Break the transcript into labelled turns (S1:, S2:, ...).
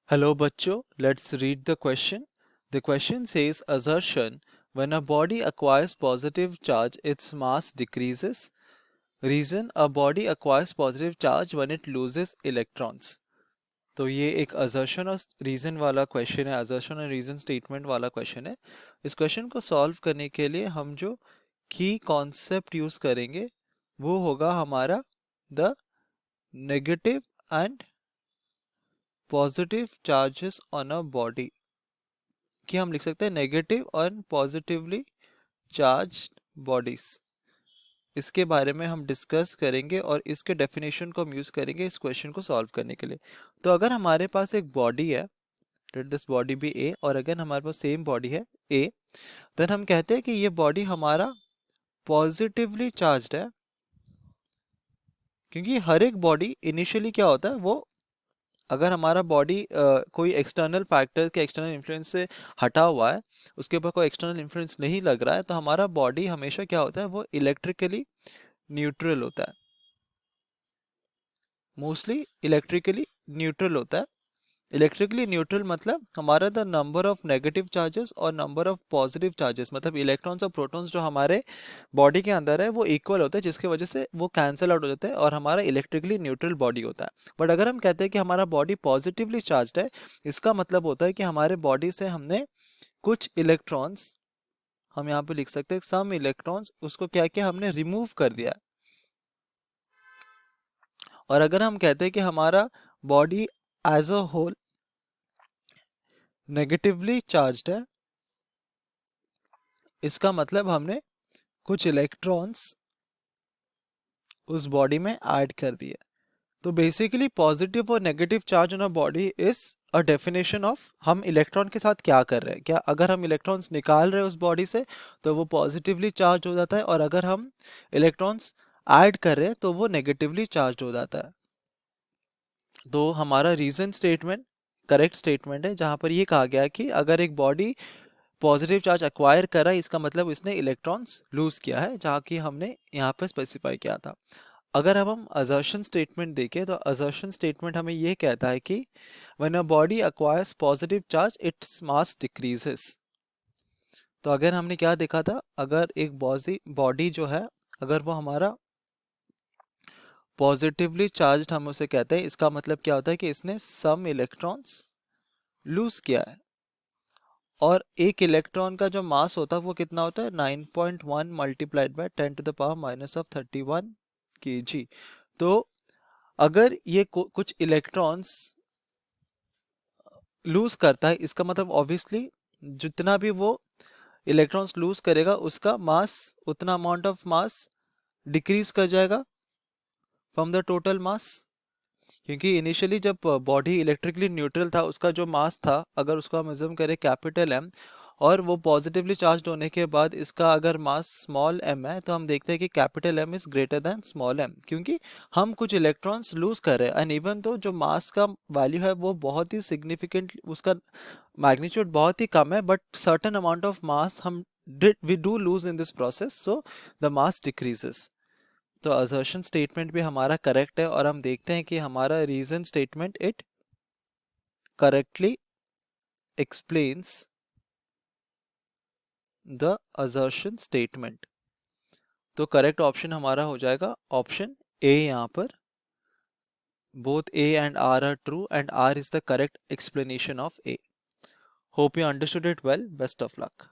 S1: Hello बच्चों, let's read the question. The question says assertion when a body acquires positive charge its mass decreases. Reason a body acquires positive charge when it loses electrons. तो ये एक assertion और reason वाला question है, assertion और reason statement वाला question है. इस question को solve करने के लिए हम जो key concept use करेंगे वो होगा हमारा the negative and positive charges on a body. कि हम लिख सकते हैं नेगेटिव और पॉजिटिवली चार्ज्ड बॉडीज. इसके बारे में हम डिस्कस करेंगे और इसके डेफिनेशन को हम यूज करेंगे इस क्वेश्चन को सॉल्व करने के लिए. तो अगर हमारे पास एक बॉडी है, लेट दिस बॉडी बी ए, और अगर हमारे पास सेम बॉडी है ए, देन हम कहते हैं कि ये बॉडी हमारा पॉजिटिवली चार्ज्ड है. क्योंकि हर एक बॉडी इनिशियली क्या होता है, वो अगर हमारा बॉडी कोई एक्सटर्नल फैक्टर के एक्सटर्नल इन्फ्लुएंस से हटा हुआ है, उसके ऊपर कोई एक्सटर्नल इन्फ्लुएंस नहीं लग रहा है, तो हमारा बॉडी हमेशा क्या होता है, वो इलेक्ट्रिकली न्यूट्रल होता है. मोस्टली इलेक्ट्रिकली न्यूट्रल होता है. इलेक्ट्रिकली न्यूट्रल मतलब हमारा the number of negative charges और नंबर ऑफ पॉजिटिव चार्जेस, मतलब इलेक्ट्रॉन्स और प्रोटॉन्स जो हमारे बॉडी के अंदर है वो इक्वल होता है, जिसकी वजह से वो कैंसिल आउट हो जाता है और हमारा इलेक्ट्रिकली न्यूट्रल बॉडी होता है. बट अगर हम कहते हैं कि हमारा बॉडी पॉजिटिवली चार्ज्ड है, इसका मतलब होता है कि हमारे बॉडी से हमने कुछ इलेक्ट्रॉन्स, हम यहाँ पे लिख सकते हैं सम इलेक्ट्रॉन्स, उसको क्या किया, हमने रिमूव कर दिया. और अगर हम कहते हैं कि हमारा body as a whole negatively charged है, इसका मतलब हमने कुछ इलेक्ट्रॉन्स उस बॉडी में ऐड कर दिए. तो बेसिकली पॉजिटिव और negative charge on a body is a definition of हम इलेक्ट्रॉन के साथ क्या कर रहे हैं. क्या अगर हम इलेक्ट्रॉन्स निकाल रहे हैं उस बॉडी से तो वो पॉजिटिवली चार्ज हो जाता है, और अगर हम इलेक्ट्रॉन्स ऐड कर रहे हैं तो वो नेगेटिवली चार्ज हो जाता है. तो हमारा रीजन स्टेटमेंट करेक्ट स्टेटमेंट है, जहां पर ये कहा गया है कि अगर एक बॉडी पॉजिटिव चार्ज एक्वायर करा, इसका मतलब इसने इलेक्ट्रॉन्स लूज किया है, जहाँ की हमने यहाँ पर स्पेसिफाई किया था. अगर अब हम असर्शन स्टेटमेंट देखें तो असर्शन स्टेटमेंट हमें ये कहता है कि when a body acquires positive charge its mass decreases. तो अगर हमने क्या देखा था, अगर एक बॉडी जो है, अगर वो हमारा पॉजिटिवली चार्ज्ड हम उसे कहते हैं, इसका मतलब क्या होता है कि इसने सम इलेक्ट्रॉन्स लूज किया है. और एक इलेक्ट्रॉन का जो मास होता है वो कितना होता है, 9.1 मल्टीप्लाइड बाय 10⁻³ kg. तो अगर ये कुछ इलेक्ट्रॉन्स लूज करता है, इसका मतलब ऑब्वियसली जितना भी वो इलेक्ट्रॉन्स लूज करेगा उसका मास, उतना अमाउंट ऑफ मास डिक्रीज कर जाएगा फ्रॉम द टोटल मास. क्योंकि इनिशियली जब बॉडी इलेक्ट्रिकली न्यूट्रल था, उसका जो मास था, अगर उसको हम अज्यूम करें कैपिटल एम, और वो पॉजिटिवली चार्ज होने के बाद इसका अगर मास स्मॉल एम है, तो हम देखते हैं कि capital M is greater than small M, क्योंकि हम कुछ इलेक्ट्रॉन्स लूज कर रहे हैं. एंड इवन तो जो मास का वैल्यू है वो बहुत ही सिग्निफिकेंट, उसका मैग्नीट्यूड बहुत ही कम है, but certain amount of mass हम we do lose in this process, so the mass decreases. तो असर्शन स्टेटमेंट भी हमारा करेक्ट है, और हम देखते हैं कि हमारा reason statement it correctly explains the assertion statement. तो करेक्ट ऑप्शन हमारा हो जाएगा ऑप्शन ए. यहाँ पर both A and R are true, and R is the correct explanation of A. Hope you understood it well. Best of luck.